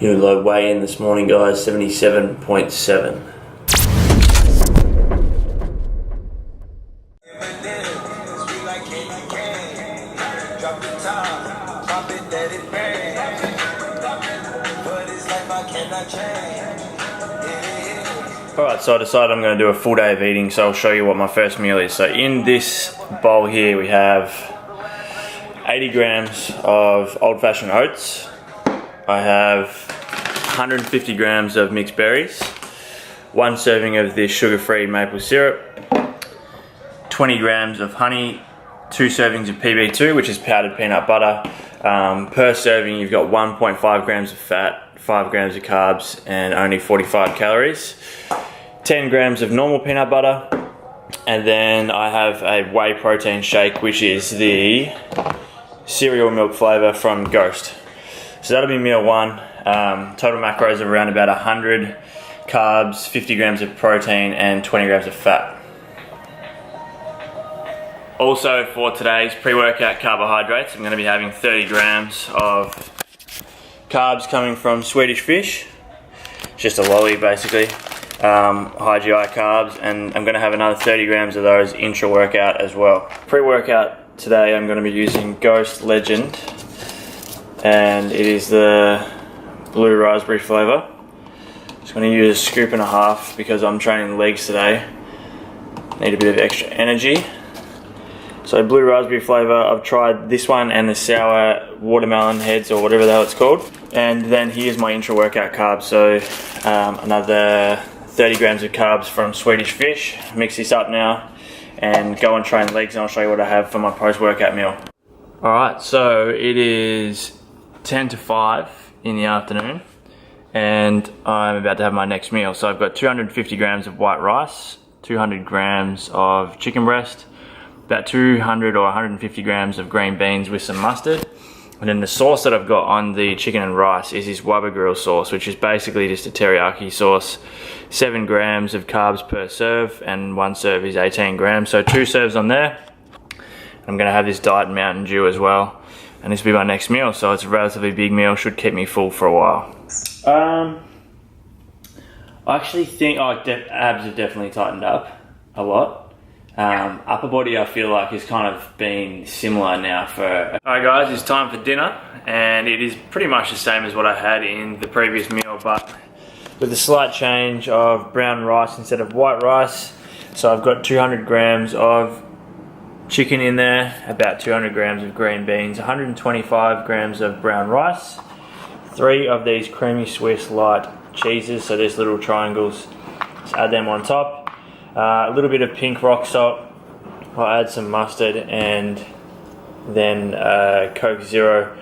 Your low weigh in this morning, guys, 77.7. Alright, so I decided I'm going to do a full day of eating, so I'll show you what my first meal is. So in this bowl here we have 80 grams of old-fashioned oats. I have 150 grams of mixed berries, 1 serving of this sugar-free maple syrup, 20 grams of honey, 2 servings of PB2, which is powdered peanut butter. Per serving you've got 1.5 grams of fat, 5 grams of carbs, and only 45 calories. 10 grams of normal peanut butter, and then I have a whey protein shake, which is the cereal milk flavour from Ghost. So that'll be meal 1. Total macros of around about 100 carbs, 50 grams of protein, and 20 grams of fat. Also for today's pre-workout carbohydrates, I'm going to be having 30 grams of carbs coming from Swedish fish. Just a lolly basically. High GI carbs, and I'm going to have another 30 grams of those intra-workout as well. Pre-workout today I'm going to be using Ghost Legend, and it is the blue raspberry flavour. Just going to use a scoop and a half because I'm training legs today. Need a bit of extra energy. So blue raspberry flavour, I've tried this one and the sour watermelon heads or whatever the hell it's called. And then here's my intra-workout carbs. So another 30 grams of carbs from Swedish fish. Mix this up now and go and train legs, and I'll show you what I have for my post-workout meal. Alright, so it is 10 to 5 in the afternoon and I'm about to have my next meal. So I've got 250 grams of white rice, 200 grams of chicken breast, about 200 or 150 grams of green beans with some mustard. And then the sauce that I've got on the chicken and rice is this Wubba Grill sauce, which is basically just a teriyaki sauce. 7 grams of carbs per serve, and 1 serve is 18 grams. So 2 serves on there. I'm gonna have this Diet Mountain Dew as well. And this will be my next meal, so it's a relatively big meal, should keep me full for a while. I actually think abs have definitely tightened up a lot. Upper body I feel like has kind of been similar now for... Alright guys, it's time for dinner, and it is pretty much the same as what I had in the previous meal, but with a slight change of brown rice instead of white rice. So I've got 200 grams of chicken in there, about 200 grams of green beans, 125 grams of brown rice, 3 of these creamy Swiss light cheeses, so there's little triangles, just add them on top. A little bit of pink rock salt. I'll add some mustard and then Coke Zero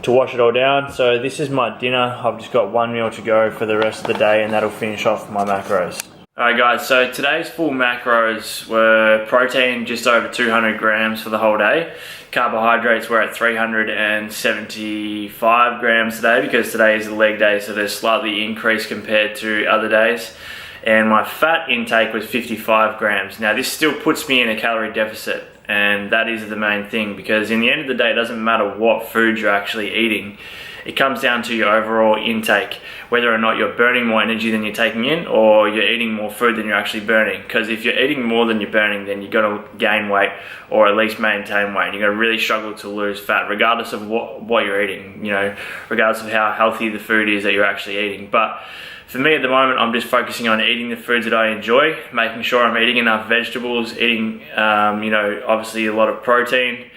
to wash it all down. So this is my dinner. I've just got 1 meal to go for the rest of the day, and that'll finish off my macros. Alright guys, so today's full macros were protein just over 200 grams for the whole day. Carbohydrates were at 375 grams today because today is the leg day, so they're slightly increased compared to other days. And my fat intake was 55 grams. Now this still puts me in a calorie deficit, and that is the main thing, because in the end of the day it doesn't matter what food you're actually eating. It comes down to your overall intake, whether or not you're burning more energy than you're taking in, or you're eating more food than you're actually burning. Because if you're eating more than you're burning, then you're going to gain weight, or at least maintain weight. And you're going to really struggle to lose fat, regardless of what you're eating, you know, regardless of how healthy the food is that you're actually eating. But for me at the moment, I'm just focusing on eating the foods that I enjoy, making sure I'm eating enough vegetables, eating, you know, obviously a lot of protein,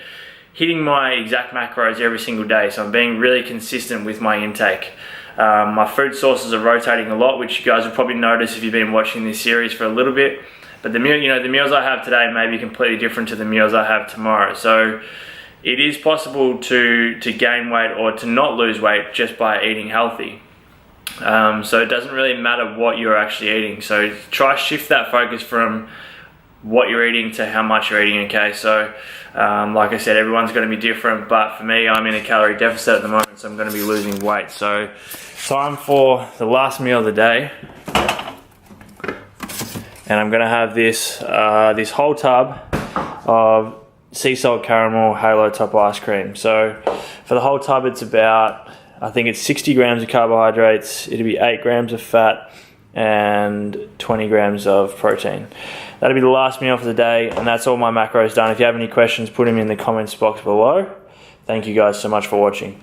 hitting my exact macros every single day. So I'm being really consistent with my intake. My food sources are rotating a lot, which you guys will probably notice if you've been watching this series for a little bit. But the meals I have today may be completely different to the meals I have tomorrow. So it is possible to gain weight or to not lose weight just by eating healthy. So it doesn't really matter what you're actually eating. So try shift that focus from what you're eating to how much you're eating, okay? So like I said, everyone's going to be different, but for me, I'm in a calorie deficit at the moment, so I'm going to be losing weight. So time for the last meal of the day, and I'm going to have this this whole tub of sea salt caramel halo top ice cream. So for the whole tub, it's about I think it's 60 grams of carbohydrates, it'll be 8 grams of fat, and 20 grams of protein. That'll be the last meal for the day, and that's all my macros done. If you have any questions, put them in the comments box below. Thank you guys so much for watching.